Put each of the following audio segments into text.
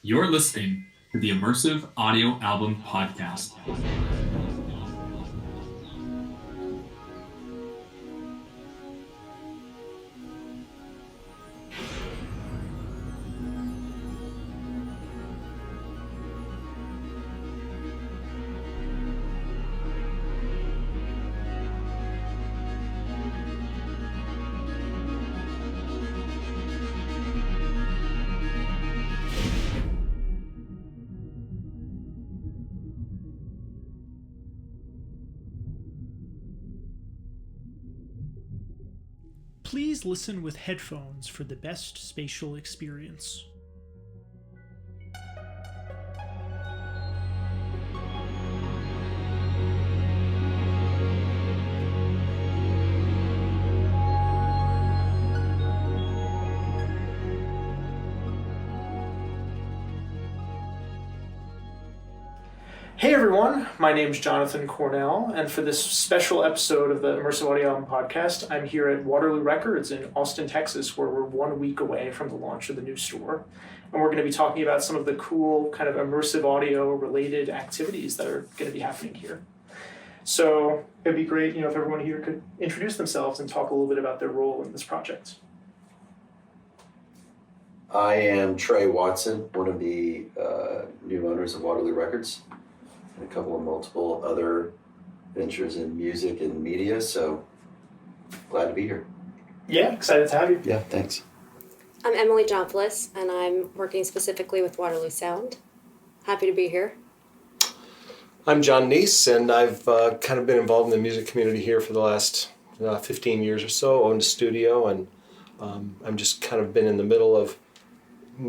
You're listening to the Immersive Audio Album Podcast. Please listen with headphones for the best spatial experience. Hey everyone, my name's Jonathan Cornell, and for this special episode of the Immersive Audio Album Podcast, I'm here at Waterloo Records in Austin, Texas, where we're 1 week away from the launch of the new store. And we're going to be talking about some of the cool kind of immersive audio related activities that are going to be happening here. So it'd be great, if everyone here could introduce themselves and talk a little bit about their role in this project. I am Trey Watson, one of the new owners of Waterloo Records, and a couple of multiple other ventures in music and media, so glad to be here. Yeah, excited to have you. Yeah, thanks. I'm Emily Gianopoulos, and I'm working specifically with Waterloo Sound. Happy to be here. I'm Jon Niess, and I've kind of been involved in the music community here for the last 15 years or so, owned a studio, and I'm just kind of been in the middle of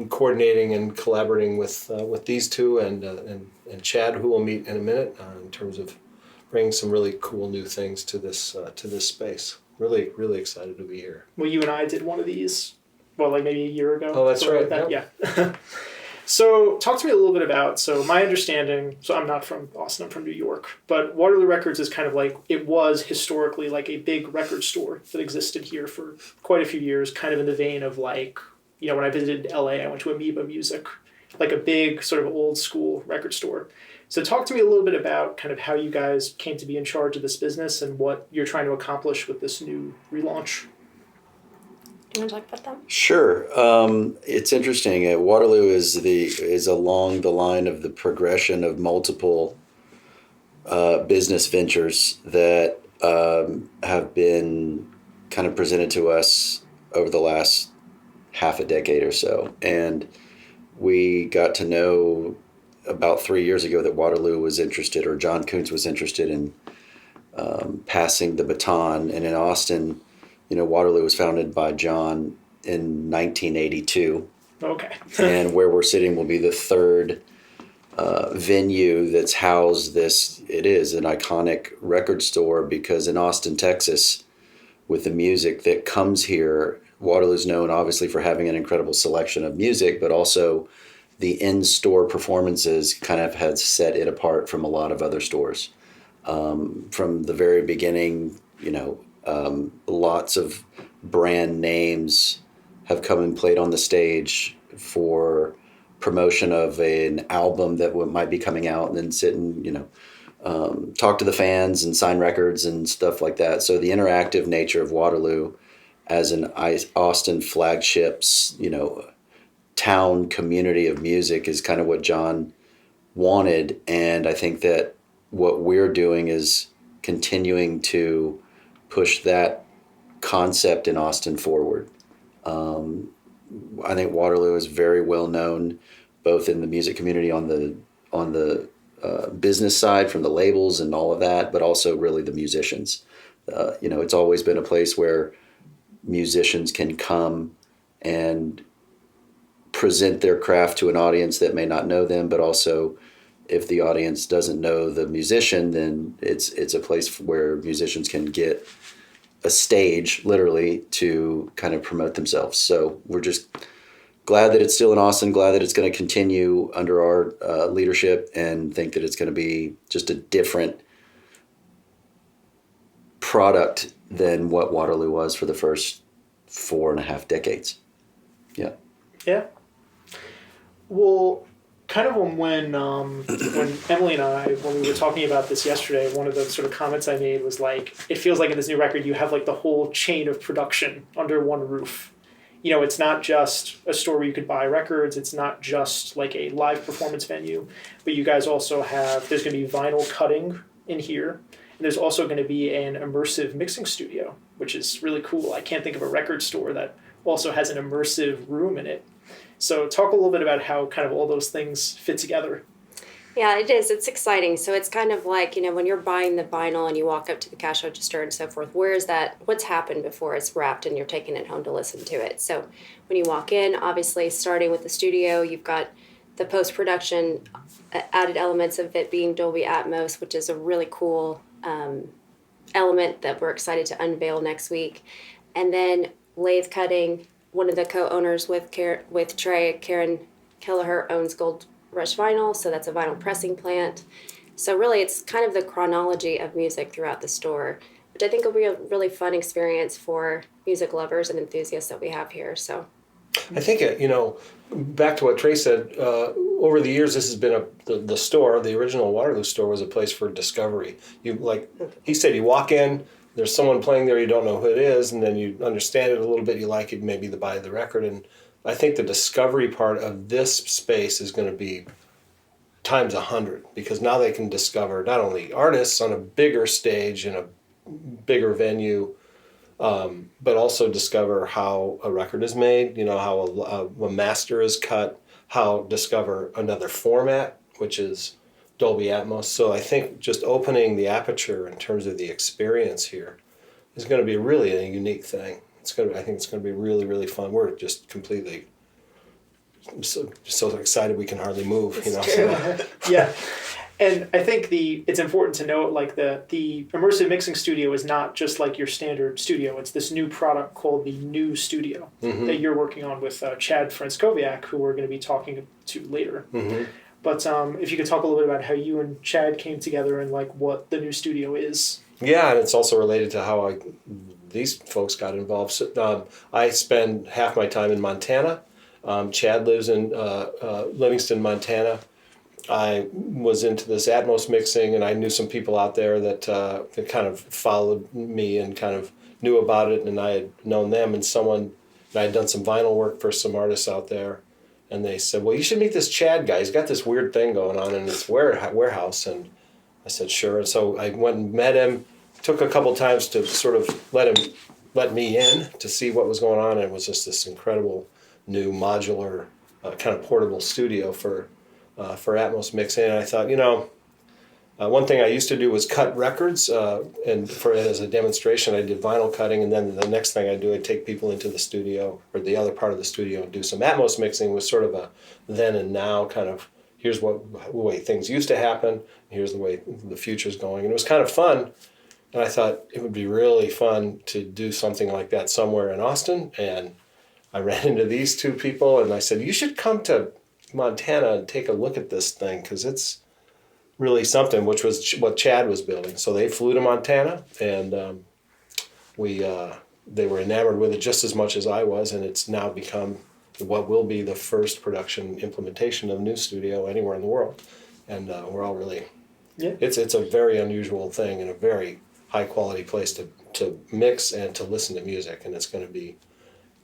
coordinating and collaborating with these two and Chad, who we'll meet in a minute, in terms of bringing some really cool new things to this space. Really, really excited to be here. Well, you and I did one of these, maybe a year ago. Oh, that's right. Like that. Yeah. So talk to me a little bit about, so my understanding, so I'm not from Austin, I'm from New York, but Waterloo Records is kind of like, it was historically like a big record store that existed here for quite a few years, kind of in the vein of like, when I visited LA, I went to Amoeba Music, like a big sort of old school record store. So talk to me a little bit about kind of how you guys came to be in charge of this business and what you're trying to accomplish with this new relaunch. Do you want to talk about that? Sure. It's interesting. Waterloo is along the line of the progression of multiple business ventures that have been kind of presented to us over the last half a decade or so. And we got to know about 3 years ago that Waterloo was interested, or John Kuntz was interested in passing the baton. And in Austin, Waterloo was founded by John in 1982. Okay. And where we're sitting will be the third venue that's housed this. It is an iconic record store because in Austin, Texas, with the music that comes here, Waterloo's known obviously for having an incredible selection of music, but also the in-store performances kind of has set it apart from a lot of other stores. From the very beginning, lots of brand names have come and played on the stage for promotion of an album that might be coming out, and then sit and, talk to the fans and sign records and stuff like that. So the interactive nature of Waterloo as an Austin flagships, town community of music is kind of what John wanted. And I think that what we're doing is continuing to push that concept in Austin forward. I think Waterloo is very well known, both in the music community on the business side from the labels and all of that, but also really the musicians. It's always been a place where musicians can come and present their craft to an audience that may not know them, but also if the audience doesn't know the musician, then it's a place where musicians can get a stage, literally, to kind of promote themselves. So we're just glad that it's still in Austin, glad that it's going to continue under our leadership, and think that it's going to be just a different product than what Waterloo was for the first 4.5 decades. Yeah. Yeah. Well, kind of when Emily and I, when we were talking about this yesterday, one of the sort of comments I made was like, it feels like in this new record you have like the whole chain of production under one roof. You know, it's not just a store where you could buy records. It's not just like a live performance venue, but you guys also have, there's going to be vinyl cutting in here. And there's also going to be an immersive mixing studio, which is really cool. I can't think of a record store that also has an immersive room in it. So talk a little bit about how kind of all those things fit together. Yeah, it is. It's exciting. So it's kind of like, when you're buying the vinyl and you walk up to the cash register and so forth, what's happened before it's wrapped and you're taking it home to listen to it. So when you walk in, obviously starting with the studio, you've got the post-production added elements of it being Dolby Atmos, which is a really cool element that we're excited to unveil next week. And then lathe cutting. One of the co-owners with Trey, Karen Kelleher, owns Gold Rush Vinyl, so that's a vinyl pressing plant. So really it's kind of the chronology of music throughout the store, which I think will be a really fun experience for music lovers and enthusiasts that we have here. So I think, back to what Trey said, over the years this has been the store, the original Waterloo store was a place for discovery. He said, you walk in, there's someone playing there, you don't know who it is, and then you understand it a little bit, you like it, maybe you buy the record. And I think the discovery part of this space is going to be times 100, because now they can discover not only artists on a bigger stage in a bigger venue, but also discover how a record is made, how a master is cut, discover another format, which is Dolby Atmos. So I think just opening the aperture in terms of the experience here is going to be really a unique thing. I think it's going to be really, really fun. We're just completely so excited we can hardly move. Yeah. And I think it's important to note, like the immersive mixing studio is not just like your standard studio. It's this new product called the New Studio that you're working on with Chad Franscoviak, who we're going to be talking to later. Mm-hmm. But if you could talk a little bit about how you and Chad came together and like what the New Studio is. Yeah, and it's also related to how these folks got involved. So, I spend half my time in Montana. Chad lives in Livingston, Montana. I was into this Atmos mixing, and I knew some people out there that kind of followed me and kind of knew about it, and I had known them, and I had done some vinyl work for some artists out there, and they said, well, you should meet this Chad guy. He's got this weird thing going on in this warehouse, and I said, sure. And so I went and met him, took a couple times to sort of let me in to see what was going on, and it was just this incredible new modular kind of portable studio for Atmos mixing. And I thought, one thing I used to do was cut records, and as a demonstration, I did vinyl cutting, and then the next thing I do, I'd take people into the studio or the other part of the studio and do some Atmos mixing. With sort of a then and now kind of, here's the way things used to happen, here's the way the future's going. And it was kind of fun, and I thought it would be really fun to do something like that somewhere in Austin. And I ran into these two people, and I said, you should come to Montana and take a look at this thing, because it's really something, which was what Chad was building. So they flew to Montana, and they were enamored with it just as much as I was, and it's now become what will be the first production implementation of New Studio anywhere in the world. And we're all really, it's a very unusual thing and a very high quality place to mix and to listen to music, and it's going to be,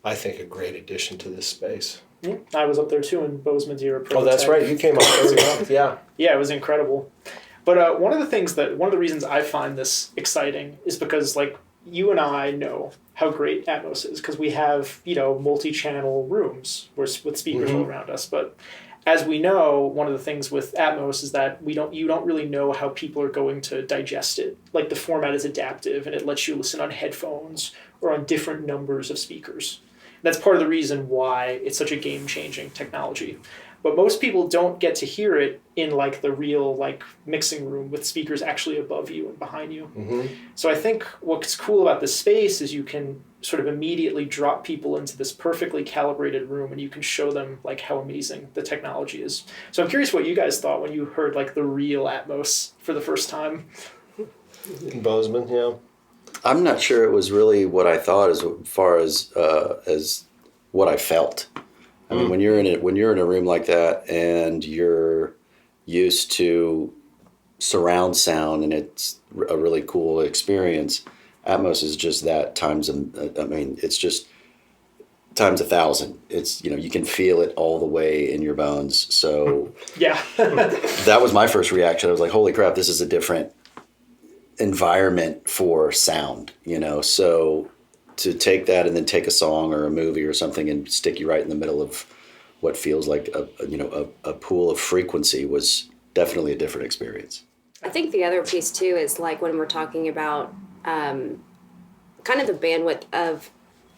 I think, a great addition to this space. Yeah, I was up there too in Bozeman's era. Oh, that's right. You came up there as well. Yeah. Yeah, it was incredible. But one of the reasons I find this exciting is because, like, you and I know how great Atmos is, because we have, multi-channel rooms with speakers all around us. But as we know, one of the things with Atmos is that you don't really know how people are going to digest it. Like, the format is adaptive, and it lets you listen on headphones or on different numbers of speakers. That's part of the reason why it's such a game-changing technology. But most people don't get to hear it in like the real like mixing room with speakers actually above you and behind you. Mm-hmm. So I think what's cool about this space is you can sort of immediately drop people into this perfectly calibrated room, and you can show them like how amazing the technology is. So I'm curious what you guys thought when you heard like the real Atmos for the first time. In Bozeman, yeah. I'm not sure it was really what I thought as far as what I felt. I mean, when you're in a room like that and you're used to surround sound and it's a really cool experience, Atmos is just that times. I mean, it's just times 1,000. It's, you can feel it all the way in your bones. So Yeah. that was my first reaction. I was like, holy crap, this is a different environment for sound, So to take that and then take a song or a movie or something and stick you right in the middle of what feels like a pool of frequency was definitely a different experience. I think the other piece too is like when we're talking about kind of the bandwidth of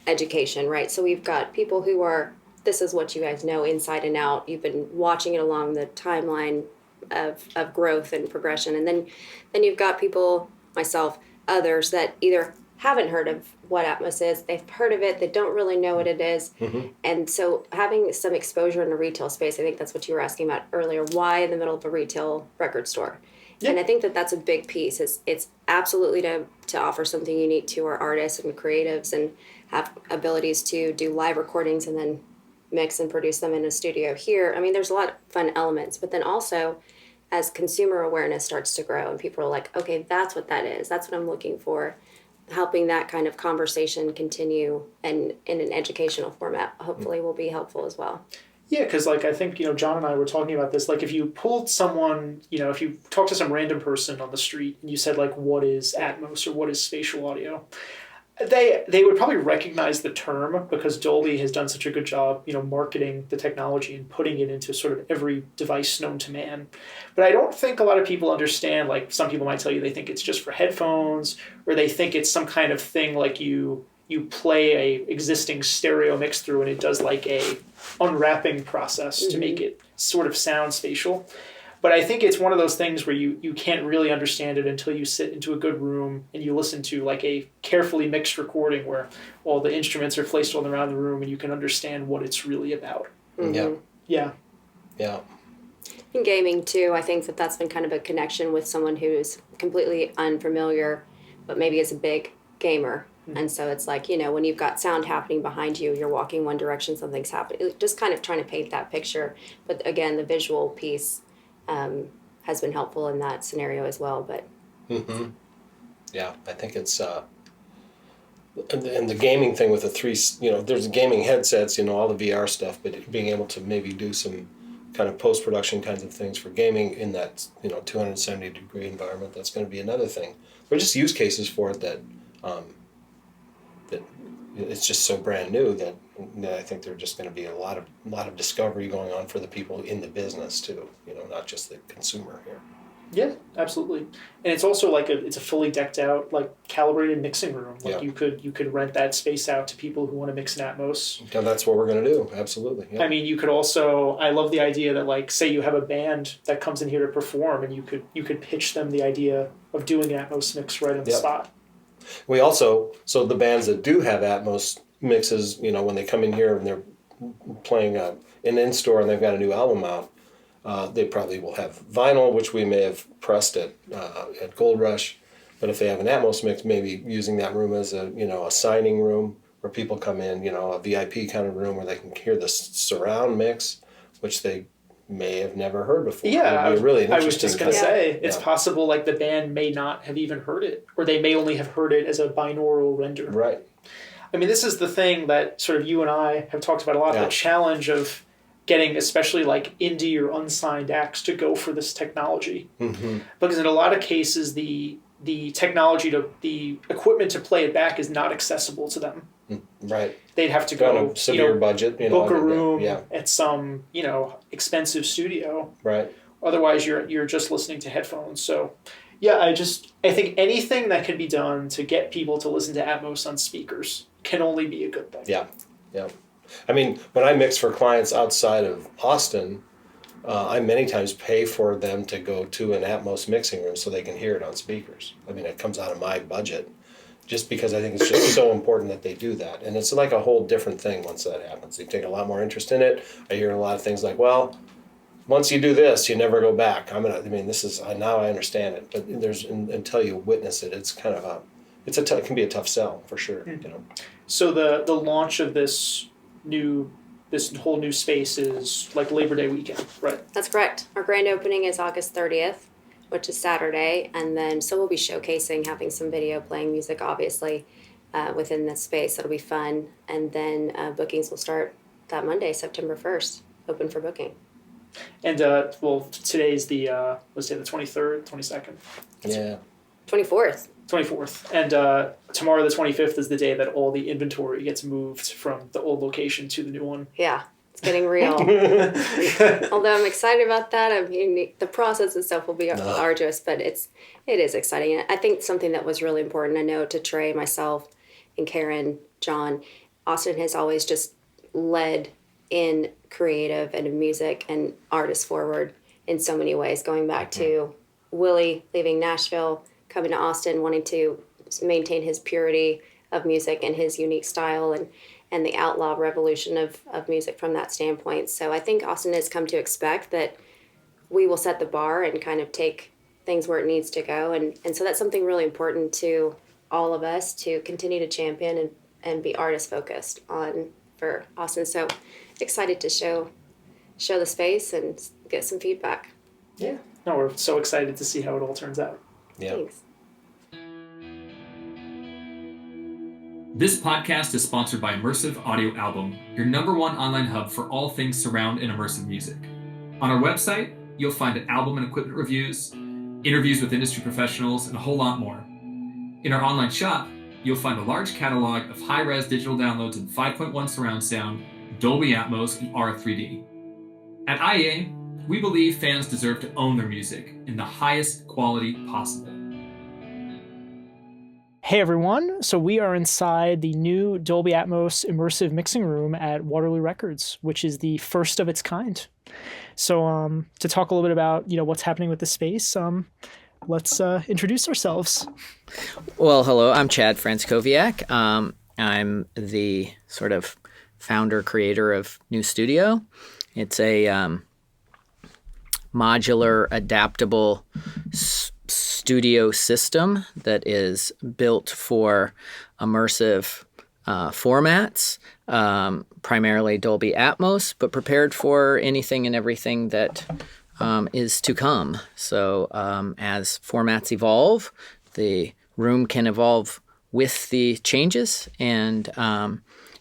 education, right? So we've got people who are, this is what you guys know inside and out. You've been watching it along the timeline of growth and progression. And then you've got people, myself, others that either haven't heard of what Atmos is, they've heard of it, they don't really know what it is. And so having some exposure in a retail space, I think that's what you were asking about earlier, why in the middle of a retail record store? Yeah. And I think that's a big piece. It's absolutely to offer something unique to our artists and creatives and have abilities to do live recordings and then mix and produce them in a studio here. I mean, there's a lot of fun elements, but then also as consumer awareness starts to grow and people are like, okay, that's what that is. That's what I'm looking for. Helping that kind of conversation continue and in an educational format hopefully will be helpful as well. Yeah, because I think, John and I were talking about this. If you pulled someone, if you talk to some random person on the street and you said, what is Atmos or what is spatial audio, they would probably recognize the term because Dolby has done such a good job, marketing the technology and putting it into sort of every device known to man. But I don't think a lot of people understand, some people might tell you they think it's just for headphones or they think it's some kind of thing you play a existing stereo mix through and it does a unwrapping process to make it sort of sound spatial. But I think it's one of those things where you can't really understand it until you sit into a good room and you listen to a carefully mixed recording where all the instruments are placed all around the room and you can understand what it's really about. Yeah. In gaming too, I think that's been kind of a connection with someone who's completely unfamiliar, but maybe is a big gamer. And so it's when you've got sound happening behind you, you're walking one direction, something's happening. Just kind of trying to paint that picture. But again, the visual piece has been helpful in that scenario as well. But yeah, I think it's and the gaming thing with the three, there's gaming headsets, all the VR stuff, but being able to maybe do some kind of post-production kinds of things for gaming in that 270-degree environment, that's going to be another thing. There are just use cases for it that it's just so brand new that I think there's just going to be a lot of discovery going on for the people in the business too, not just the consumer here. Yeah, absolutely. And it's also it's a fully decked out, calibrated mixing room. You could rent that space out to people who want to mix in Atmos. And that's what we're going to do. Absolutely. Yeah. I mean, you could also, I love the idea that say you have a band that comes in here to perform and you could pitch them the idea of doing an Atmos mix right on the spot. We also, so the bands that do have Atmos mixes, when they come in here and they're playing an in-store and they've got a new album out, they probably will have vinyl, which we may have pressed at Gold Rush. But if they have an Atmos mix, maybe using that room as a signing room where people come in, a VIP kind of room where they can hear the surround mix, which they may have never heard before. Yeah, I was just going to say, it's possible the band may not have even heard it, or they may only have heard it as a binaural render. Right. I mean, this is the thing that sort of you and I have talked about a lot, the challenge of getting especially indie or unsigned acts to go for this technology. Because in a lot of cases, the technology, the equipment to play it back is not accessible to them. Right. They'd have to go severe budget, book a room at some expensive studio. Right. Otherwise, you're just listening to headphones. So, yeah, I think anything that can be done to get people to listen to Atmos on speakers can only be a good thing. Yeah. I mean, when I mix for clients outside of Austin, I many times pay for them to go to an Atmos mixing room so they can hear it on speakers. I mean, it comes out of my budget just because I think it's just so important that they do that. And it's a whole different thing once that happens. They take a lot more interest in it. I hear a lot of things once you do this, you never go back. This is, now I understand it. But until you witness it, it's kind of it can be a tough sell for sure. So the launch of this new this whole new space is like Labor Day weekend, right? That's correct. Our grand opening is August 30th, which is Saturday. And then, so we'll be showcasing, having some video, playing music, obviously, within this space. That'll be fun. And then bookings will start that Monday, September 1st, open for booking. And, well, today's the, let's say the 23rd, 22nd. Yeah. 24th. 24th. And tomorrow, the 25th, is the day that all the inventory gets moved from the old location to the new one. Yeah, it's getting real. Although I'm excited about that. I mean, the process itself will be arduous, but it is exciting. And I think something that was really important, I know to Trey, myself, and Karen, John, Austin has always just led in creative and in music and artists forward in so many ways, going back to Willie leaving Nashville, coming to Austin, wanting to maintain his purity of music and his unique style and the outlaw revolution of music from that standpoint. So I think Austin has come to expect that we will set the bar and kind of take things where it needs to go. And so that's something really important to all of us to continue to champion and be artist focused on for Austin. So excited to show the space and get some feedback. Yeah. No, we're so excited to see how it all turns out. Yeah. Thanks. This podcast is sponsored by Immersive Audio Album, your #1 online hub for all things surround and immersive music. On our website, you'll find album and equipment reviews, interviews with industry professionals, and a whole lot more. In our online shop, you'll find a large catalog of high-res digital downloads in 5.1 surround sound, Dolby Atmos, and R3D. At IAA, we believe fans deserve to own their music in the highest quality possible. Hey everyone, so we are inside the new Dolby Atmos immersive mixing room at Waterloo Records, which is the first of its kind. So to talk a little bit about what's happening with the space, let's introduce ourselves. Well, hello, I'm Chad Franscoviak. I'm the sort of founder, creator of New Studio. It's a modular, adaptable studio system that is built for immersive formats, primarily Dolby Atmos, but prepared for anything and everything that is to come. So as formats evolve, the room can evolve with the changes, and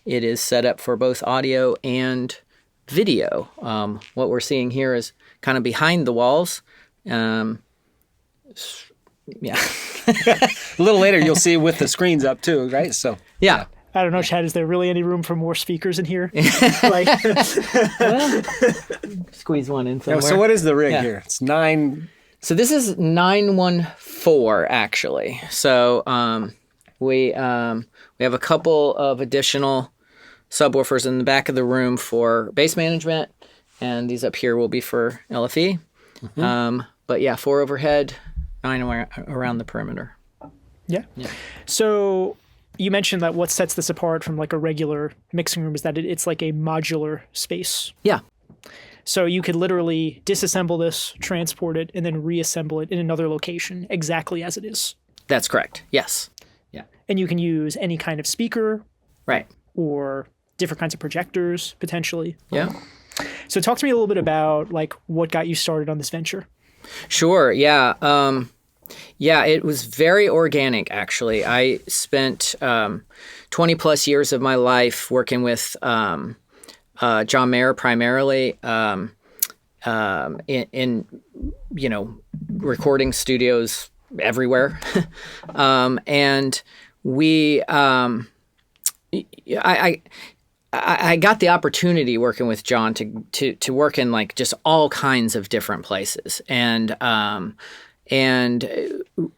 it is set up for both audio and video. What we're seeing here is kind of behind the walls. Yeah. A little later, you'll see with the screens up too, right? So yeah. I don't know, Chad, is there really any room for more speakers in here? Squeeze one in somewhere. so what is the rig here? It's 9. So this is 914 actually. So we have a couple of additional subwoofers in the back of the room for bass management, and these up here will be for LFE. Mm-hmm. But yeah, 4 overhead, 9 around the perimeter. Yeah. So you mentioned that what sets this apart from like a regular mixing room is that it's like a modular space. Yeah. So you could literally disassemble this, transport it, and then reassemble it in another location exactly as it is. That's correct. Yes. Yeah. And you can use any kind of speaker. Right. Or different kinds of projectors, potentially. Yeah. So talk to me a little bit about like what got you started on this venture. Sure. Yeah. It was very organic, actually. I spent 20 plus years of my life working with John Mayer primarily in recording studios everywhere. And we, I got the opportunity working with John to work in like just all kinds of different places, and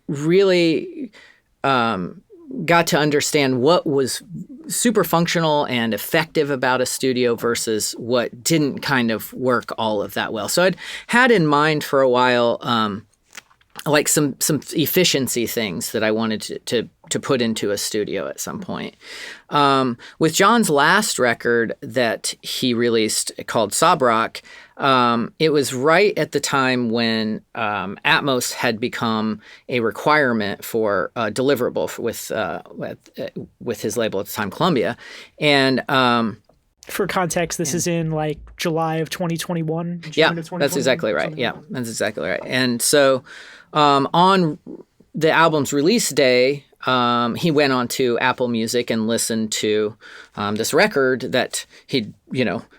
really got to understand what was super functional and effective about a studio versus what didn't kind of work all of that well. So I'd had in mind for a while like some efficiency things that I wanted to put into a studio at some point. With John's last record that he released called Sob Rock, it was right at the time when Atmos had become a requirement for deliverable with his label at the time, Columbia, and For context, this is in like July of 2021. June Yeah, of 2021, that's exactly right. something Yeah, like that. that's exactly right. And so on the album's release day, he went on to Apple Music and listened to this record that he'd,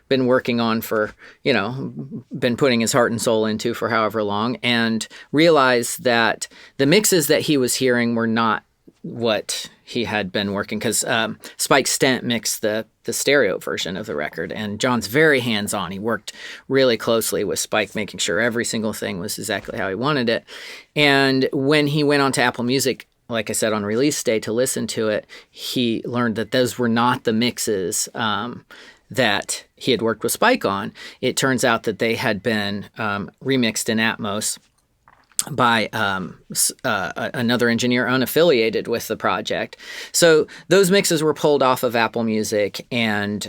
been working on for, been putting his heart and soul into for however long, and realized that the mixes that he was hearing were not what he had been working, because Spike Stent mixed the stereo version of the record, and John's very hands-on. He worked really closely with Spike, making sure every single thing was exactly how he wanted it. And when he went on to Apple Music, like I said, on release day to listen to it, he learned that those were not the mixes that he had worked with Spike on. It turns out that they had been remixed in Atmos by another engineer unaffiliated with the project. So those mixes were pulled off of Apple Music, and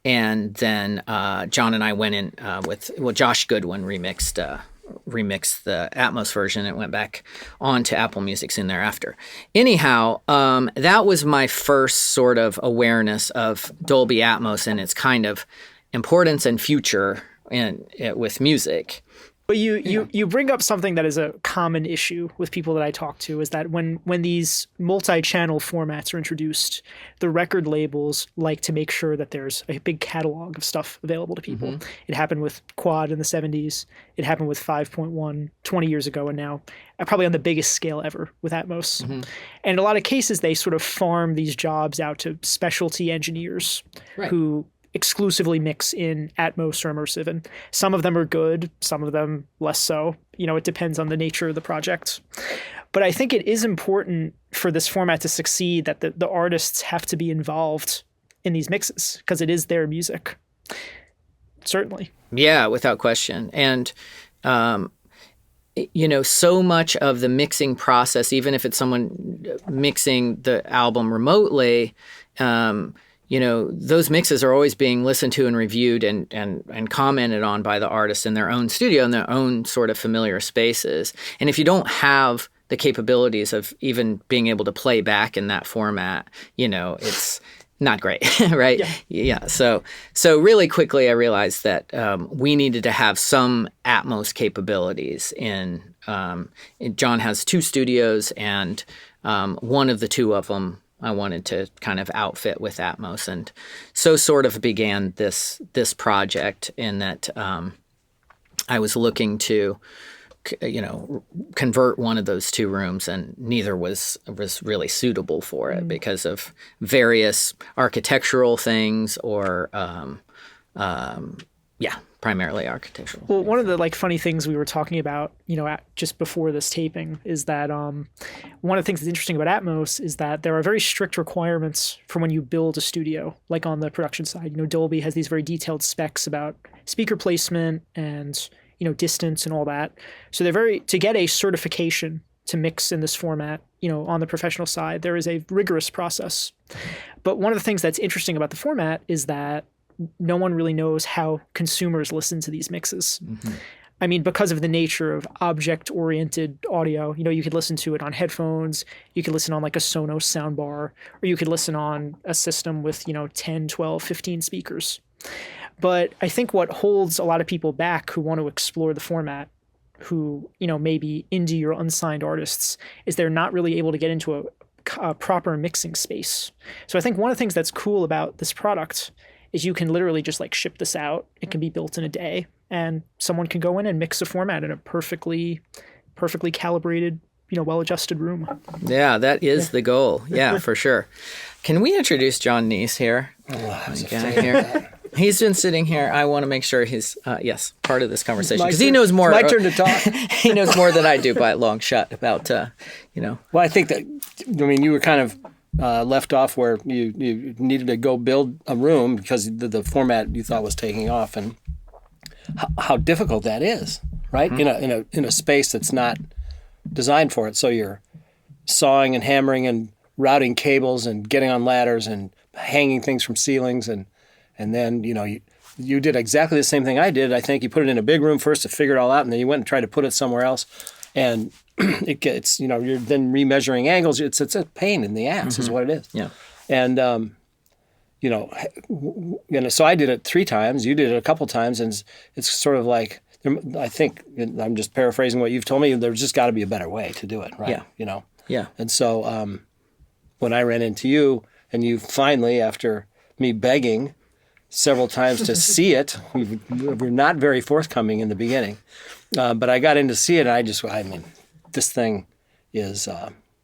then John and I went in with Josh Goodwin remixed the Atmos version. It went back on to Apple Music soon thereafter. Anyhow, that was my first sort of awareness of Dolby Atmos and its kind of importance and future with music. But you bring up something that is a common issue with people that I talk to, is that when these multi-channel formats are introduced, the record labels like to make sure that there's a big catalog of stuff available to people. Mm-hmm. It happened with Quad in the 70s. It happened with 5.1 20 years ago, and now probably on the biggest scale ever with Atmos. Mm-hmm. And in a lot of cases, they sort of farm these jobs out to specialty engineers who exclusively mix in Atmos or Immersive, and some of them are good, some of them less so. It depends on the nature of the project. But I think it is important for this format to succeed that the artists have to be involved in these mixes, because it is their music. Certainly. Yeah, without question. And so much of the mixing process, even if it's someone mixing the album remotely, those mixes are always being listened to and reviewed and commented on by the artists in their own studio, in their own sort of familiar spaces. And if you don't have the capabilities of even being able to play back in that format, it's not great, right? Yeah. So really quickly, I realized that we needed to have some Atmos capabilities in John has 2 studios, and one of the 2 of them I wanted to kind of outfit with Atmos, and so sort of began this project in that I was looking to, convert one of those 2 rooms, and neither was really suitable for it because of various architectural things or primarily architectural. Well, one of the funny things we were talking about, just before this taping, is that one of the things that's interesting about Atmos is that there are very strict requirements for when you build a studio, like on the production side. Dolby has these very detailed specs about speaker placement and, distance and all that. So to get a certification to mix in this format, on the professional side, there is a rigorous process. But one of the things that's interesting about the format is that no one really knows how consumers listen to these mixes. Mm-hmm. I mean, because of the nature of object-oriented audio, you could listen to it on headphones, you could listen on like a Sonos soundbar, or you could listen on a system with, 10, 12, 15 speakers. But I think what holds a lot of people back who want to explore the format, who, maybe indie or unsigned artists, is they're not really able to get into a proper mixing space. So I think one of the things that's cool about this product is you can literally just ship this out. It can be built in a day, and someone can go in and mix a format in a perfectly calibrated, well-adjusted room. Yeah, that is the goal. Yeah, for sure. Can we introduce Jon Niess here? Here. He's been sitting here. I want to make sure he's, part of this conversation, because he knows more. My turn to talk. He knows more than I do by a long shot about, Well, I think that, you were kind of left off where you needed to go build a room because the format you thought was taking off, and how difficult that is, right? Mm-hmm. In a space that's not designed for it. So you're sawing and hammering and routing cables and getting on ladders and hanging things from ceilings, and then you did exactly the same thing I did. I think you put it in a big room first to figure it all out, and then you went and tried to put it somewhere else, and it gets, you're then remeasuring angles. It's a pain in the ass, mm-hmm. is what it is. Yeah. And so I did it 3 times. You did it a couple times, and it's sort of like, I think, I'm just paraphrasing what you've told me, there's just got to be a better way to do it, right? Yeah. Yeah. And so when I ran into you, and you finally, after me begging several times to see it, we were not very forthcoming in the beginning, but I got in to see it, and this thing is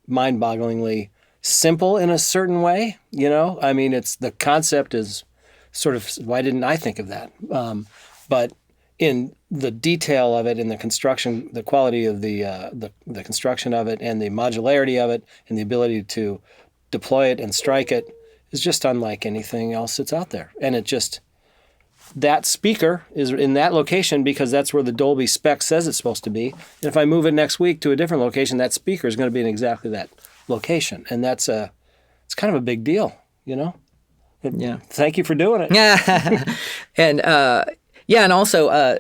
mind-bogglingly simple in a certain way, it's the concept is sort of, why didn't I think of that? But in the detail of it, in the construction, the quality of the construction of it, and the modularity of it, and the ability to deploy it and strike it is just unlike anything else that's out there. And that speaker is in that location because that's where the Dolby spec says it's supposed to be. And if I move it next week to a different location, that speaker is going to be in exactly that location. And it's kind of a big deal, Yeah. Thank you for doing it. Yeah. And also,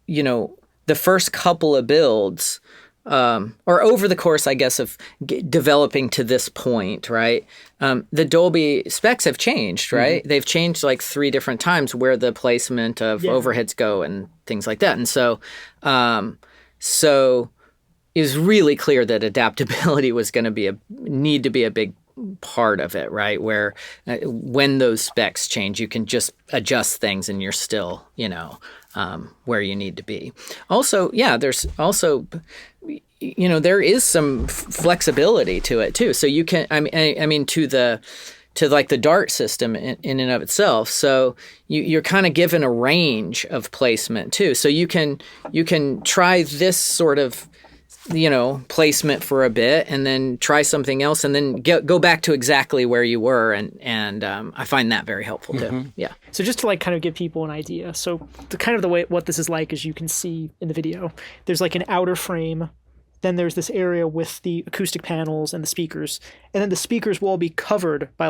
the first couple of builds, or over the course, I guess, of developing to this point, right? The Dolby specs have changed, right? Mm-hmm. They've changed like 3 different times where the placement of overheads go and things like that. And so it was really clear that adaptability was going to need to be a big part of it, right? Where when those specs change, you can just adjust things and you're still, where you need to be. Also, there's also, there is some flexibility to it too. So you can, to like the Dart system in and of itself. So you're kind of given a range of placement too. So you can try this sort of placement for a bit and then try something else and then go back to exactly where you were. And I find that very helpful too. Mm-hmm. Yeah. So just to like kind of give people an idea. So the way what this is like, as you can see in the video, there's like an outer frame. Then there's this area with the acoustic panels and the speakers. And then the speakers will all be covered by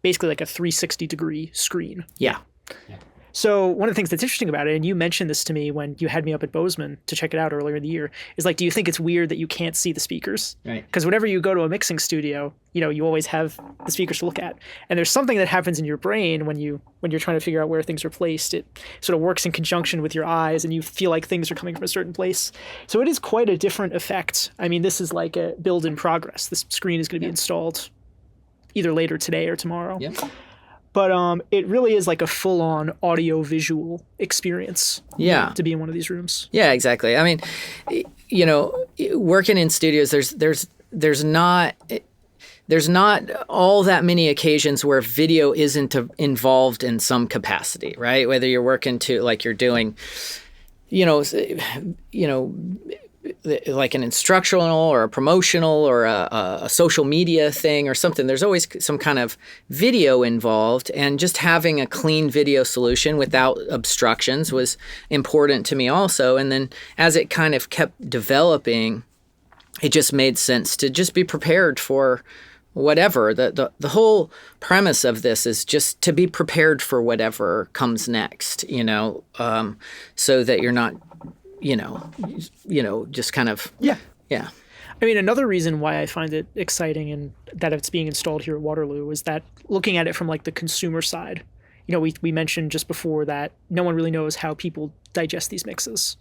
basically like a 360-degree screen. Yeah. So one of the things that's interesting about it, and you mentioned this to me when you had me up at Bozeman to check it out earlier in the year, is like, do you think it's weird that you can't see the speakers? Right. Because whenever you go to a mixing studio, you always have the speakers to look at. And there's something that happens in your brain when you're trying to figure out where things are placed. It sort of works in conjunction with your eyes, and you feel like things are coming from a certain place. So it is quite a different effect. This is like a build in progress. This screen is going to be installed either later today or tomorrow. Yep. But it really is like a full-on audio-visual experience. Yeah. To be in one of these rooms. Yeah, exactly. Working in studios, there's not all that many occasions where video isn't involved in some capacity, right? Whether you're working to like you're doing, like an instructional or a promotional or a social media thing or something, there's always some kind of video involved, and just having a clean video solution without obstructions was important to me also. And then as it kind of kept developing, it just made sense to just be prepared for whatever. The whole premise of this is just to be prepared for whatever comes next, so that you're not just kind of... Yeah. Another reason why I find it exciting and that it's being installed here at Waterloo is that looking at it from like the consumer side, we mentioned just before that no one really knows how people digest these mixes.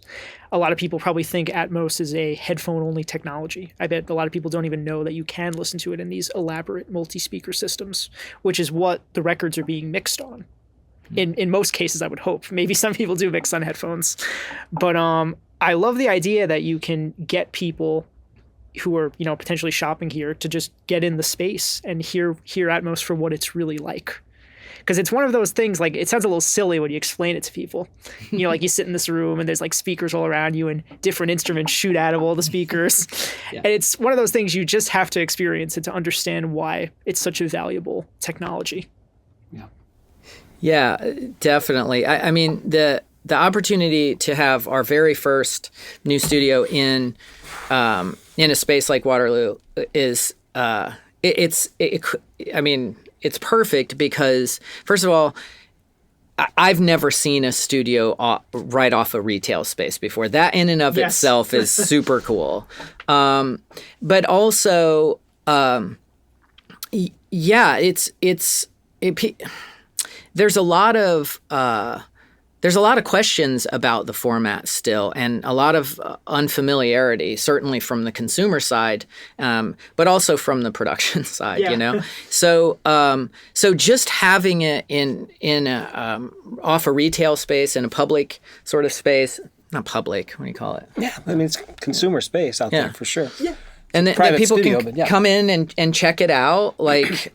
A lot of people probably think Atmos is a headphone-only technology. I bet a lot of people don't even know that you can listen to it in these elaborate multi-speaker systems, which is what the records are being mixed on. In most cases, I would hope. Maybe some people do mix on headphones. But I love the idea that you can get people who are, potentially shopping here to just get in the space and hear Atmos for what it's really like. Because it's one of those things, like, it sounds a little silly when you explain it to people. Like you sit in this room and there's like speakers all around you and different instruments shoot out of all the speakers. Yeah. And it's one of those things you just have to experience it to understand why it's such a valuable technology. Yeah, definitely. The opportunity to have our very first new studio in a space like Waterloo is it's perfect because, first of all, I've never seen a studio right off a retail space before. That in and of itself is super cool. But also, there's a lot of questions about the format still, and a lot of unfamiliarity, certainly from the consumer side, but also from the production side. Yeah. So just having it in off a retail space, in a public sort of space, not public. What do you call it? Yeah, I mean, it's consumer space out there for sure. Yeah. And that Private people studio, can but yeah. come in and check it out. Like,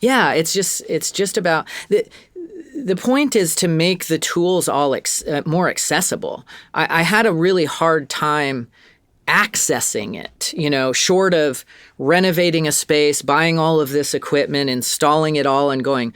it's just about the point is to make the tools all more accessible. I had a really hard time accessing it, short of renovating a space, buying all of this equipment, installing it all, and going,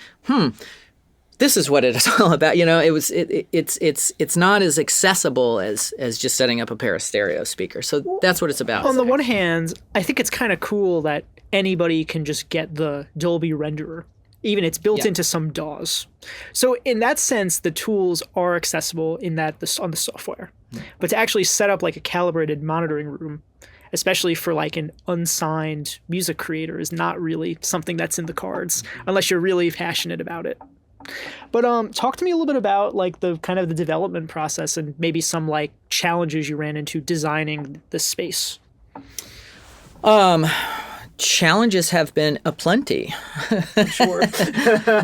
this is what it's all about. It's not as accessible as just setting up a pair of stereo speakers. So that's what it's about. On the one hand, I think it's kind of cool that anybody can just get the Dolby renderer. Even it's built into some DAWs. So in that sense, the tools are accessible on the software. But to actually set up like a calibrated monitoring room, especially for like an unsigned music creator, is not really something that's in the cards unless you're really passionate about it. But talk to me a little bit about like the kind of the development process and maybe some like challenges you ran into designing the space. Challenges have been aplenty. Sure.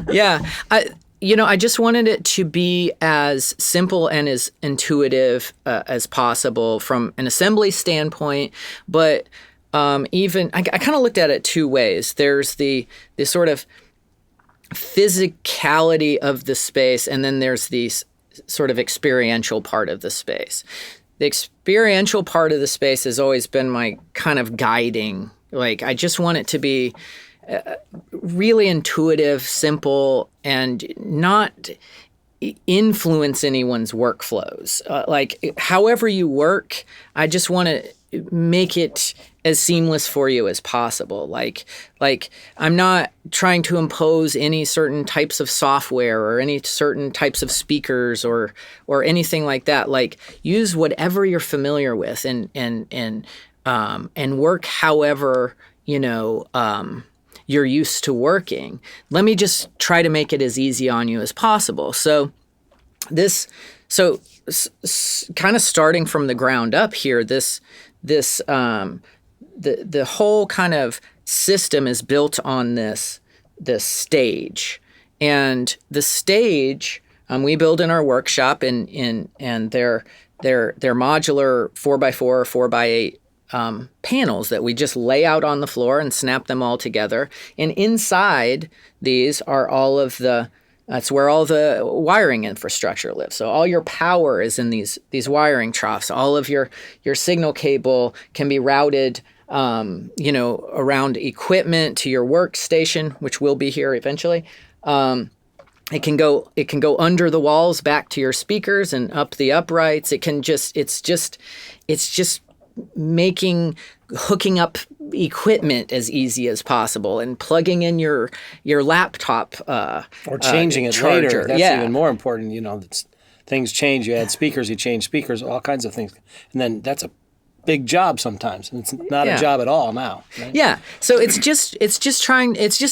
Yeah. I just wanted it to be as simple and as intuitive as possible from an assembly standpoint, but even I kind of looked at it two ways. There's the sort of physicality of the space, and then there's the sort of experiential part of the space. The experiential part of the space has always been my kind of guiding. Like, I just want it to be really intuitive, simple, and not influence anyone's workflows. However you work, I just want to make it as seamless for you as possible. Like I'm not trying to impose any certain types of software or any certain types of speakers or anything like that. Like, use whatever you're familiar with and work however you're used to working. Let me just try to make it as easy on you as possible. So kind of starting from the ground up here, the whole kind of system is built on this stage, and the stage we build in our workshop, and they're modular 4x4 or 4x8 panels that we just lay out on the floor and snap them all together. And inside these are that's where all the wiring infrastructure lives. So all your power is in these wiring troughs. All of your signal cable can be routed, around equipment to your workstation, which will be here eventually. It can go under the walls back to your speakers and up the uprights. It's just making hooking up equipment as easy as possible and plugging in your laptop or changing it charger. Later. That's even more important. Things change. You add speakers, you change speakers, all kinds of things, and then that's a big job sometimes. It's not a job at all now. Right? Yeah. So it's just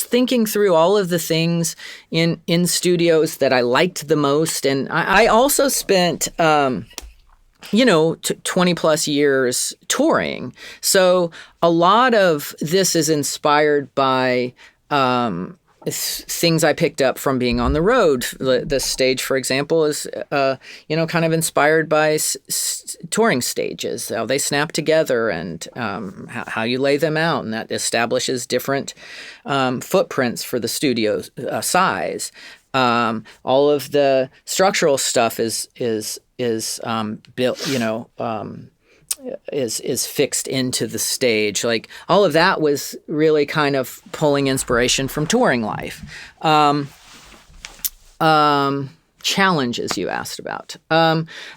thinking through all of the things in studios that I liked the most, and I also spent 20 plus years touring. So a lot of this is inspired by things I picked up from being on the road. The stage, for example, is, kind of inspired by touring stages, how they snap together and how you lay them out. And that establishes different footprints for the studio size. All of the structural stuff is built, is fixed into the stage. Like, all of that was really kind of pulling inspiration from touring life. Challenges you asked about.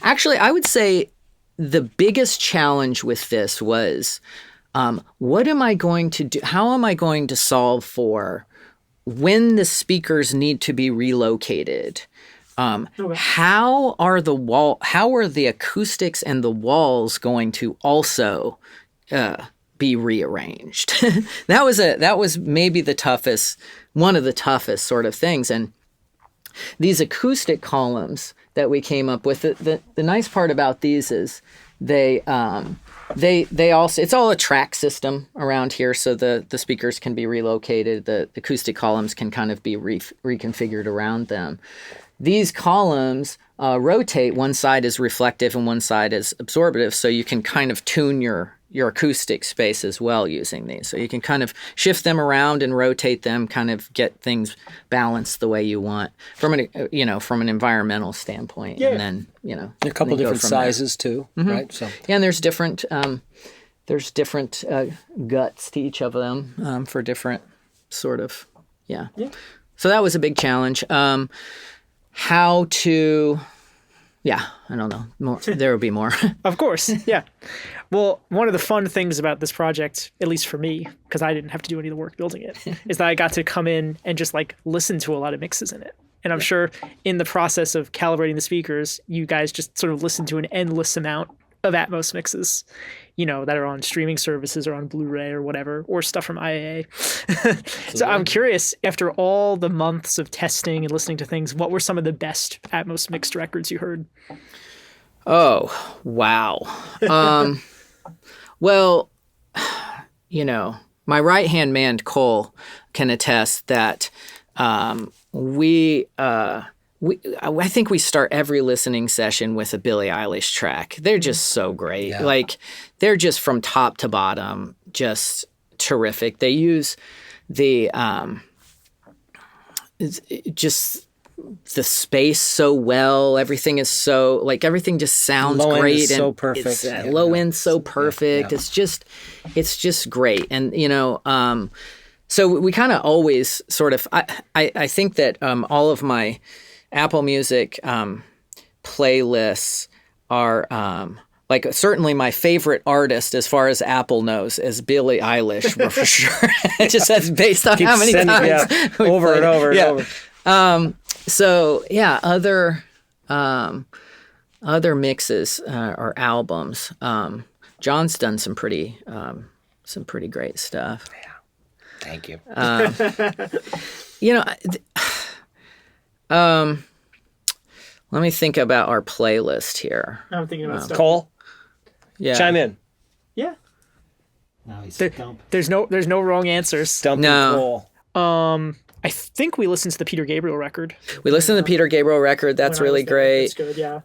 Actually, I would say the biggest challenge with this was, what am I going to do? How am I going to solve for when the speakers need to be relocated? How are the acoustics and the walls going to also be rearranged. That was maybe one of the toughest sort of things. And these acoustic columns that we came up with, the nice part about these is they also, it's all a track system around here, so the speakers can be relocated, the acoustic columns can kind of be reconfigured around them. These columns rotate, one side is reflective and one side is absorptive, so you can kind of tune your acoustic space as well using these. So you can kind of shift them around and rotate them, kind of get things balanced the way you want from an environmental standpoint. Yeah. And then, A couple different sizes too, right? So yeah, and there's different guts to each of them for different sort of, yeah. So that was a big challenge. How to, I don't know, more. There will be more. Of course, yeah. Well, one of the fun things about this project, at least for me, because I didn't have to do any of the work building it, is that I got to come in and just like listen to a lot of mixes in it. And I'm sure in the process of calibrating the speakers, you guys just sort of listen to an endless amount of Atmos mixes, that are on streaming services or on Blu-ray or whatever, or stuff from IAA. So I'm curious, after all the months of testing and listening to things, what were some of the best Atmos mixed records you heard? Oh, wow. Well, my right-hand man, Cole, can attest that I think we start every listening session with a Billie Eilish track. They're just so great. Yeah. Like, they're just from top to bottom, just terrific. They use the just the space so well. Everything is so, like, everything just sounds low great. end is so and perfect. It's, low end so perfect. Yeah. It's just great. And so we kind of always sort of, I think that all of my Apple Music playlists are like, certainly my favorite artist as far as Apple knows is Billie Eilish for sure. Just that's based on how many times over and over and over. So yeah, other mixes or albums. John's done some pretty great stuff. Yeah. Thank you. Let me think about our playlist here. I'm thinking about stuff. Cole, Yeah, chime in. Yeah. Now he's There's no wrong answers. dumping No. Cole. I think we listened to the Peter Gabriel record. We listened to the Peter Gabriel record. That's when I really was there. great. That's good, yeah.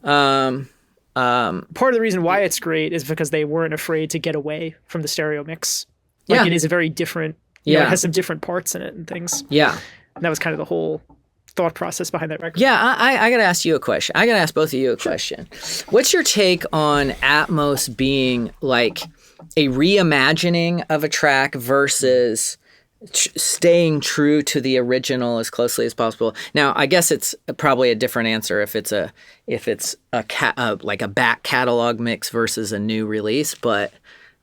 Part of the reason why it's great is because they weren't afraid to get away from the stereo mix. Like, Yeah. it is a very different, it has some different parts in it and things. Yeah. And that was kind of the whole thought process behind that record. Yeah, I got to ask you a question. I got to ask both of you a question. What's your take on Atmos being like a reimagining of a track versus staying true to the original as closely as possible? Now, I guess it's probably a different answer if it's like a back catalog mix versus a new release. But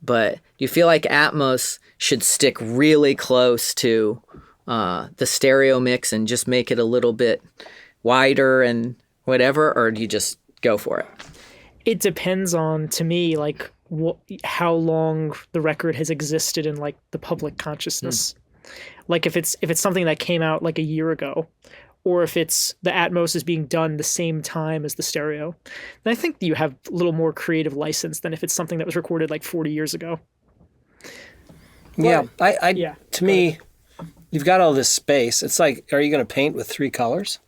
do you feel like Atmos should stick really close to the stereo mix and just make it a little bit wider and whatever, or do you just go for it? It depends on, to me, like how long the record has existed in like the public consciousness. Like if it's something that came out like a year ago, or if it's the Atmos is being done the same time as the stereo, then I think you have a little more creative license than if it's something that was recorded like 40 years ago. Yeah, Yeah. To me, you've got all this space. It's like, are you going to paint with 3 colors?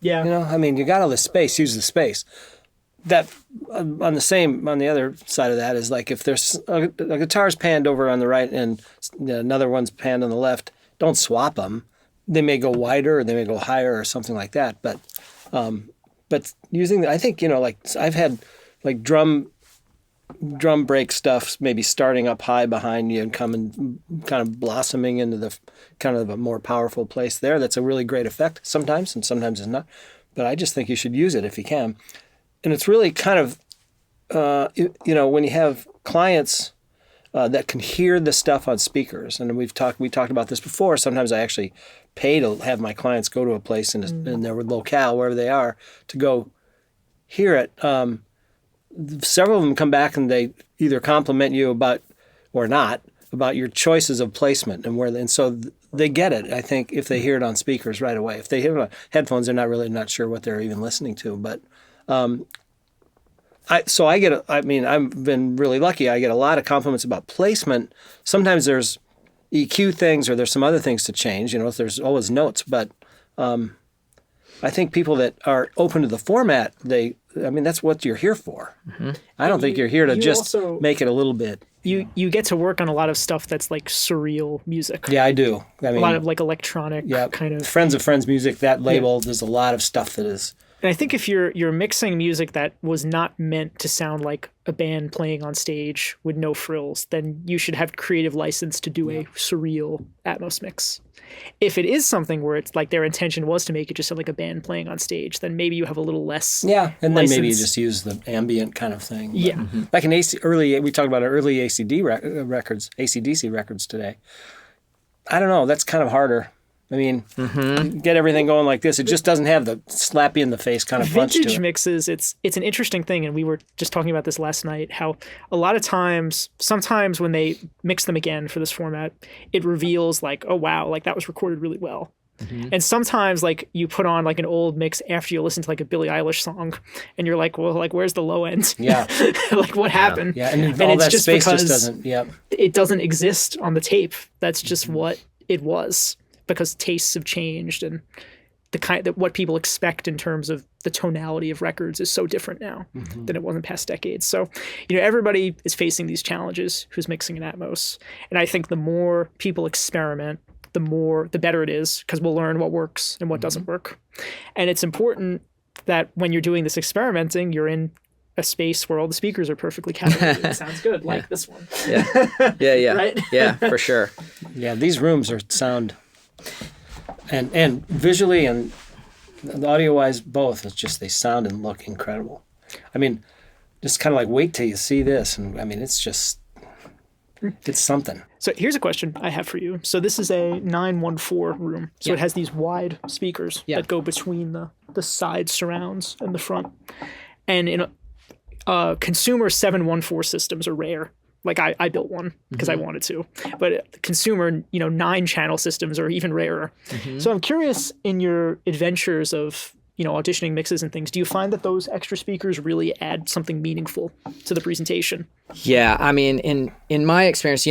Yeah. You got all this space. Use the space. That on the other side of that is like if there's a guitar's panned over on the right and another one's panned on the left, don't swap them. They may go wider or they may go higher or something like that. But using, I think, like I've had like drum break stuff maybe starting up high behind you and coming kind of blossoming into the kind of a more powerful place there. That's a really great effect sometimes, and sometimes it's not. But I just think you should use it if you can. And it's really kind of, when you have clients that can hear the stuff on speakers, and we talked about this before. Sometimes I actually pay to have my clients go to a place in their locale, wherever they are, to go hear it. Several of them come back and they either compliment you about about your choices of placement and and so they get it. I think if they hear it on speakers right away. If they hear it on headphones, they're not sure what they're even listening to. But I've been really lucky. I get a lot of compliments about placement. Sometimes there's EQ things or there's some other things to change. There's always notes, but I think people that are open to the format, that's what you're here for. Mm-hmm. I don't think you're here to just also make it a little bit. You get to work on a lot of stuff that's like surreal music. Yeah, I do. A lot of like electronic kind of Friends of Friends music. That label, there's a lot of stuff that is. And I think if you're mixing music that was not meant to sound like a band playing on stage with no frills, then you should have creative license to do a surreal Atmos mix. If it is something where it's like their intention was to make it just sound like a band playing on stage, then maybe you have a little less. Yeah, and license. Then maybe you just use the ambient kind of thing. But yeah, like in we talked about early ACDC records today. I don't know. That's kind of harder. I mean, get everything going like this. It just doesn't have the slap you in the face kind of punch to it. Vintage mixes, it's an interesting thing, and we were just talking about this last night, how a lot of times, sometimes when they mix them again for this format, it reveals like, oh wow, like that was recorded really well. Mm-hmm. And sometimes like you put on like an old mix after you listen to like a Billie Eilish song and you're like, well, like where's the low end? Yeah. Like what happened? Yeah, and all it's that just space because just doesn't, it doesn't exist on the tape. That's just what it was. Because tastes have changed and the kind that what people expect in terms of the tonality of records is so different now than it was in past decades. So, everybody is facing these challenges who's mixing in Atmos. And I think the more people experiment, the better it is, because we'll learn what works and what doesn't work. And it's important that when you're doing this experimenting, you're in a space where all the speakers are perfectly calibrated. It sounds good, like this one. Yeah. Right? Yeah, for sure. Yeah, these rooms sound and visually and audio-wise both. It's just they sound and look incredible. I mean, just kind of like wait till you see this, and I mean, it's something. So here's a question I have for you. So this is a 914 room. So it has these wide speakers that go between the side surrounds and the front. And in consumer 714 systems are rare. Like I built one because I wanted to, but consumer, 9-channel systems are even rarer. So I'm curious, in your adventures of, auditioning mixes and things, do you find that those extra speakers really add something meaningful to the presentation? Yeah, I mean, in my experience,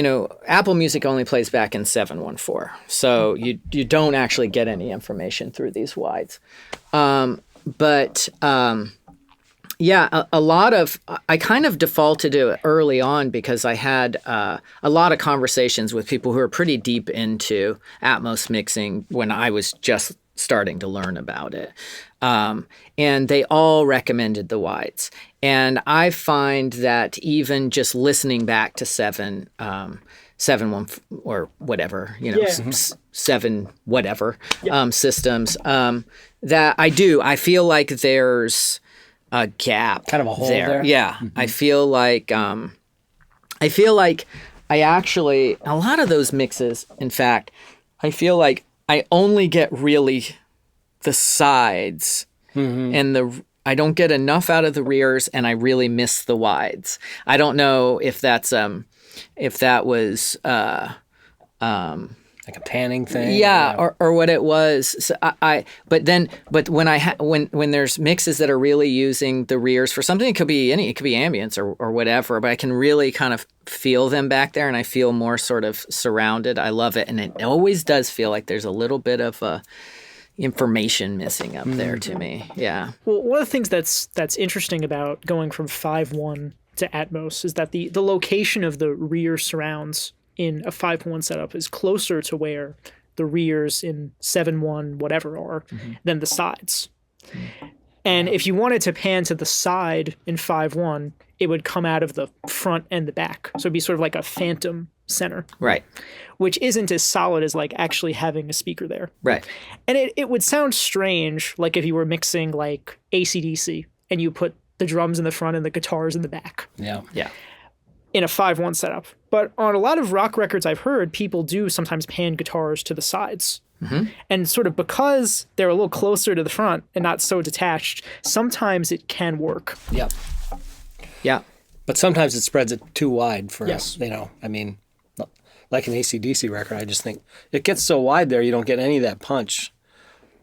Apple Music only plays back in 714, so you don't actually get any information through these wides. Yeah, a lot of, I kind of defaulted to it early on because I had a lot of conversations with people who are pretty deep into Atmos mixing when I was just starting to learn about it. And they all recommended the wides. And I find that even just listening back to 7.1 or whatever, 7 whatever systems, that I feel like there's a gap, kind of a hole there. Yeah, I feel like I actually, a lot of those mixes, in fact, I feel like I only get really the sides and I don't get enough out of the rears, and I really miss the wides. I don't know if that was like a panning thing, or what it was. So but when there's mixes that are really using the rears for something, it could be ambience or whatever, but I can really kind of feel them back there, and I feel more sort of surrounded. I love it, and it always does feel like there's a little bit of information missing up there to me. Yeah. Well, one of the things that's interesting about going from 5.1 to Atmos is that the location of the rear surrounds in a 5.1 setup is closer to where the rears in 7.1 whatever are than the sides. And if you wanted to pan to the side in 5.1, it would come out of the front and the back. So it'd be sort of like a phantom center. Right. Which isn't as solid as like actually having a speaker there. Right. And it would sound strange, like if you were mixing like AC/DC and you put the drums in the front and the guitars in the back. Yeah. Yeah. In a 5.1 setup. But on a lot of rock records I've heard, people do sometimes pan guitars to the sides. And sort of because they're a little closer to the front and not so detached, sometimes it can work. Yeah. Yeah. But sometimes it spreads it too wide for us, I mean, like an AC/DC record, I just think it gets so wide there, you don't get any of that punch.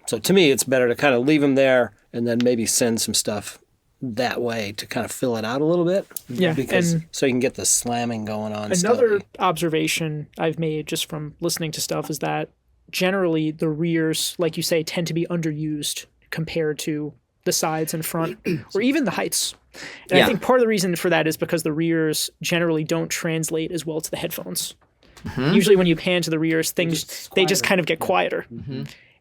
So to me, it's better to kind of leave them there and then maybe send some stuff that way to kind of fill it out a little bit. Yeah, because and so you can get the slamming going on. another steadily. observation I've made just from listening to stuff is that generally the rears, like you say, tend to be underused compared to the sides and front, or even the heights. And I think part of the reason for that is because the rears generally don't translate as well to the headphones. Usually when you pan to the rears, they just kind of get quieter.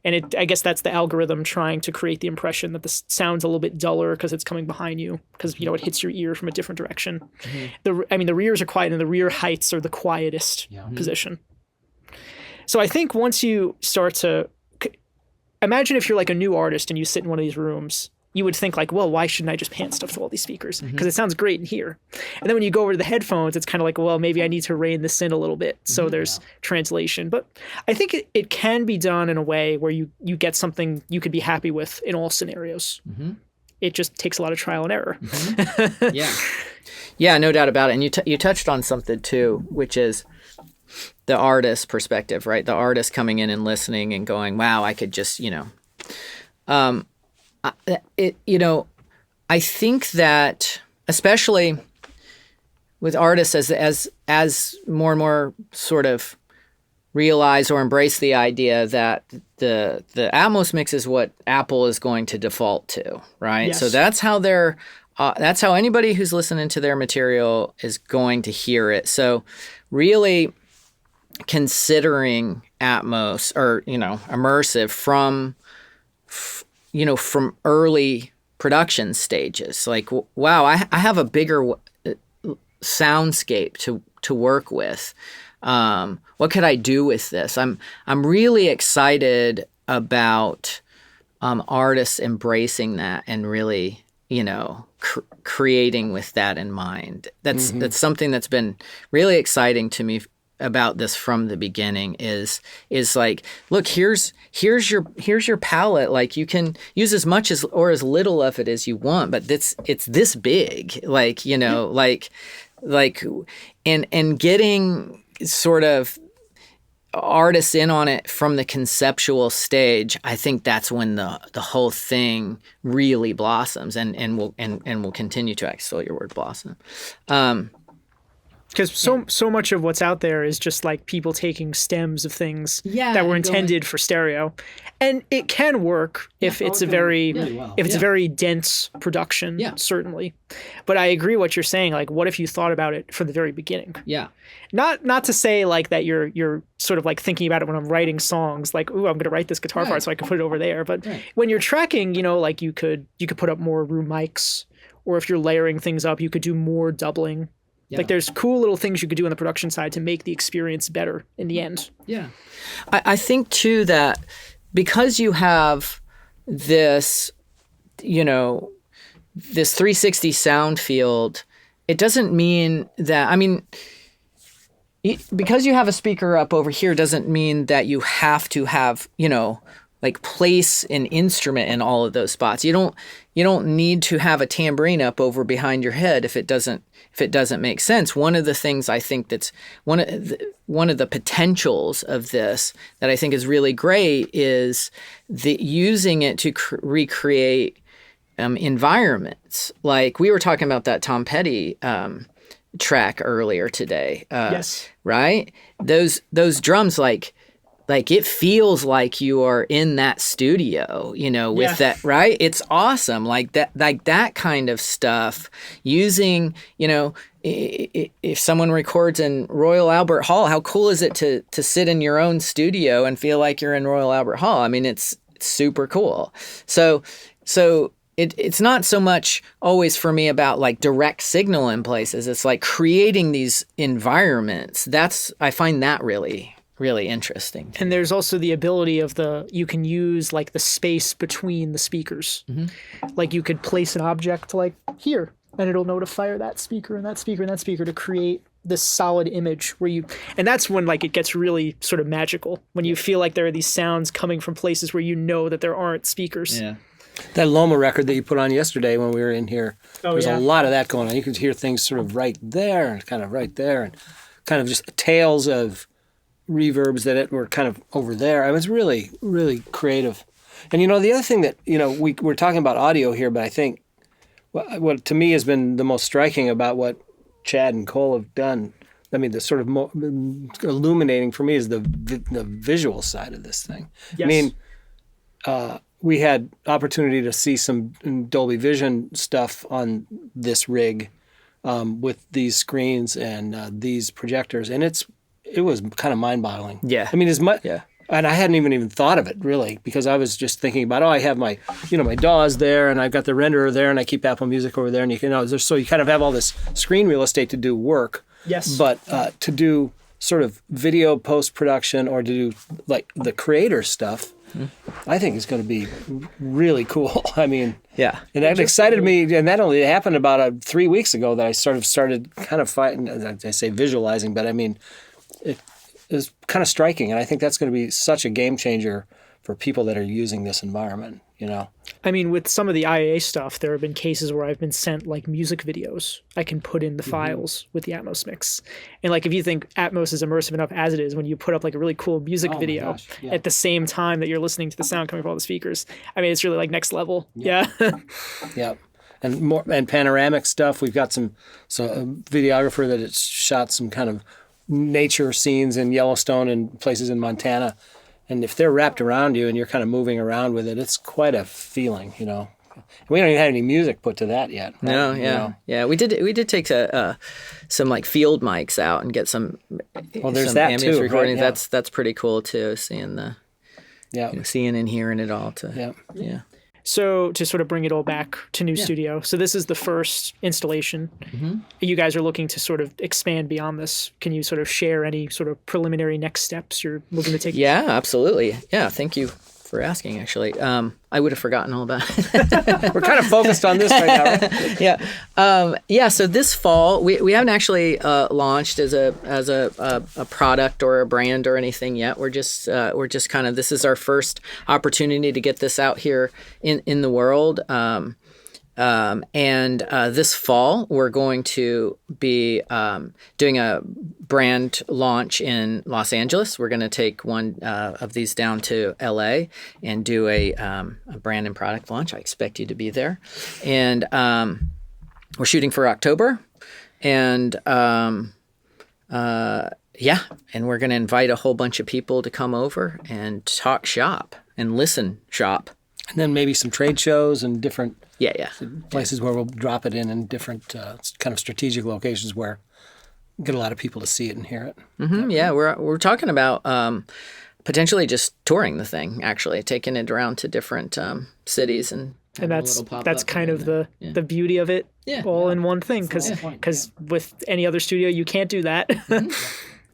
And I guess that's the algorithm trying to create the impression that the sound's a little bit duller because it's coming behind you, because it hits your ear from a different direction. The rears are quiet, and the rear heights are the quietest position. So I think once you start to imagine if you're like a new artist and you sit in one of these rooms, you would think like, well, why shouldn't I just pan stuff to all these speakers? Because it sounds great in here. And then when you go over to the headphones, it's kind of like, well, maybe I need to rein this in a little bit. So there's translation. But I think it can be done in a way where you get something you could be happy with in all scenarios. It just takes a lot of trial and error. Yeah, no doubt about it. And you touched on something too, which is the artist perspective, right? The artist coming in and listening and going, wow, I could just, I think that especially with artists as more and more sort of realize or embrace the idea that the Atmos mix is what Apple is going to default to, right? Yes. So that's how anybody who's listening to their material is going to hear it. So really considering Atmos or immersive from early production stages, like, wow, I have a bigger soundscape to work with. What could I do with this? I'm really excited about artists embracing that and really creating with that in mind. That's something that's been really exciting to me about this from the beginning is like, look, here's your palette. Like, you can use as much as or as little of it as you want, but it's this big, like, and getting sort of artists in on it from the conceptual stage. I think that's when the whole thing really blossoms and will continue to, I stole your word, blossom. Because so much of what's out there is just like people taking stems of things that were intended for stereo, and it can work if it's a very dense production, certainly. But I agree what you're saying. Like, what if you thought about it from the very beginning? Yeah. Not to say like that you're sort of like thinking about it when I'm writing songs, like, ooh, I'm going to write this guitar part so I can put it over there. But when you're tracking, like you could put up more room mics, or if you're layering things up, you could do more doubling. Yeah. Like, there's cool little things you could do on the production side to make the experience better in the end. Yeah. I think, too, that because you have this, this 360 sound field, it doesn't mean that, because you have a speaker up over here doesn't mean that you have to have, like, place an instrument in all of those spots. You don't need to have a tambourine up over behind your head if it doesn't make sense. One of the things I think that's one of the potentials of this that I think is really great is using it to recreate environments. Like, we were talking about that Tom Petty track earlier today. Yes. Right? Those drums, like it feels like you are in that studio, with that, right? It's awesome. Like that kind of stuff using, if someone records in Royal Albert Hall, how cool is it to sit in your own studio and feel like you're in Royal Albert Hall? It's super cool. So it's not so much always for me about like direct signal in places. It's like creating these environments. I find that really interesting. And there's also the ability of you can use like the space between the speakers. Like, you could place an object like here, and it'll know to fire that speaker and that speaker and that speaker to create this solid image and that's when like it gets really sort of magical, when you feel like there are these sounds coming from places where that there aren't speakers. Yeah. That Loma record that you put on yesterday when we were in here, there's a lot of that going on. You could hear things sort of right there and kind of right there, and kind of just tales of reverbs that were kind of over there. I was really, really creative. And, the other thing that, we're talking about audio here, but I think what to me has been the most striking about what Chad and Cole have done, I mean, the sort of illuminating for me is the visual side of this thing. Yes. I mean, we had opportunity to see some Dolby Vision stuff on this rig with these screens and these projectors, and it was kind of mind-boggling. Yeah. I mean, as much. Yeah. And I hadn't even thought of it really, because I was just thinking about, I have my, my DAWs there, and I've got the renderer there, and I keep Apple Music over there, and so you kind of have all this screen real estate to do work. Yes. But to do sort of video post-production or to do like the creator stuff, I think is going to be really cool. I mean, Yeah. And that excited me, and that only happened about 3 weeks ago that I sort of started kind of fighting, I say visualizing, but I mean, it is kind of striking, and I think that's going to be such a game changer for people that are using this environment, I mean, with some of the IAA stuff, there have been cases where I've been sent like music videos. I can put in the files with the Atmos mix. And like if you think Atmos is immersive enough as it is, when you put up like a really cool music video at the same time that you're listening to the sound coming from all the speakers, I mean, it's really like next level. Yeah. Yeah. And panoramic stuff. We've got some videographer that has shot some kind of nature scenes in Yellowstone and places in Montana. And if they're wrapped around you and you're kind of moving around with it, it's quite a feeling, We don't even have any music put to that yet. Right? No, yeah, yeah. We did take some like field mics out and get some. Well, there's some that ambience too. recording. Right? Yeah. That's pretty cool too. Seeing seeing and hearing it all. Yeah. So to sort of bring it all back to New Studio. So this is the first installation. Mm-hmm. You guys are looking to sort of expand beyond this. Can you sort of share any sort of preliminary next steps you're looking to take? Yeah, absolutely. Yeah, thank you for asking, actually. I would have forgotten all about it. We're kind of focused on this right now, right? Yeah. So this fall, we haven't actually launched as a product or a brand or anything yet. We're just kind of, this is our first opportunity to get this out here in the world. And this fall, we're going to be doing a brand launch in Los Angeles. We're going to take one of these down to LA and do a brand and product launch. I expect you to be there. And we're shooting for October. And and we're going to invite a whole bunch of people to come over and talk shop and listen shop. And then maybe some trade shows and different places where we'll drop it in different kind of strategic locations where get a lot of people to see it and hear it. Mm-hmm, yeah, we're talking about potentially just touring the thing, actually taking it around to different cities and that's kind of the beauty of it, all in one thing, because with any other studio you can't do that.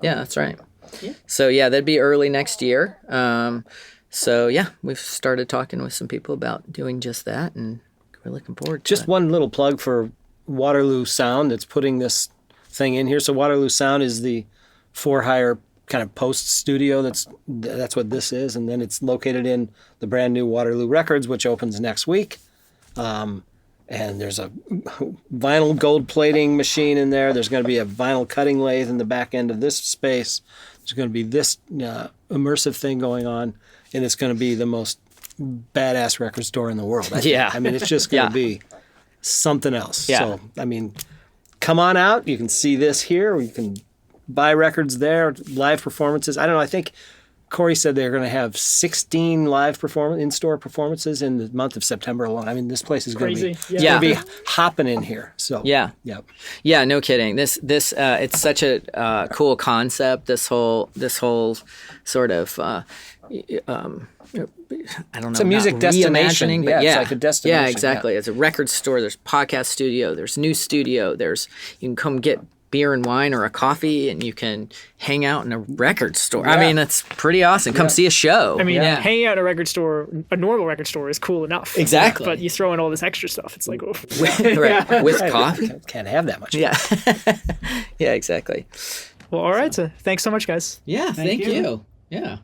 Yeah, that's right. Yeah. So that'd be early next year. So we've started talking with some people about doing just that, and we're looking forward to just it. One little plug for Waterloo Sound that's putting this thing in here. So Waterloo Sound is the for-hire kind of post studio. That's what this is, and then it's located in the brand new Waterloo Records, which opens next week. And there's a vinyl gold plating machine in there. There's going to be a vinyl cutting lathe in the back end of this space. There's going to be this immersive thing going on, and it's going to be the most badass record store in the world. I mean, it's just going to be something else. Yeah. So, I mean, come on out. You can see this here. You can buy records there, live performances. I don't know. I think Corey said they're going to have 16 live in-store performances in the month of September alone. I mean, this place is going to be hopping in here. So yeah, no kidding. This it's such a cool concept. This whole sort of I don't know. It's a music destination. But it's like a destination. Yeah, exactly. It's a record store. There's podcast studio. There's new studio. You can come get beer and wine or a coffee, and you can hang out in a record store. Yeah. I mean, it's pretty awesome. Come see a show. I mean, hanging out in a normal record store is cool enough. Exactly. But you throw in all this extra stuff, it's like, with coffee. Can't have that much. Yeah. Yeah, exactly. Well, all right. So thanks so much, guys. Yeah, thank you. Yeah.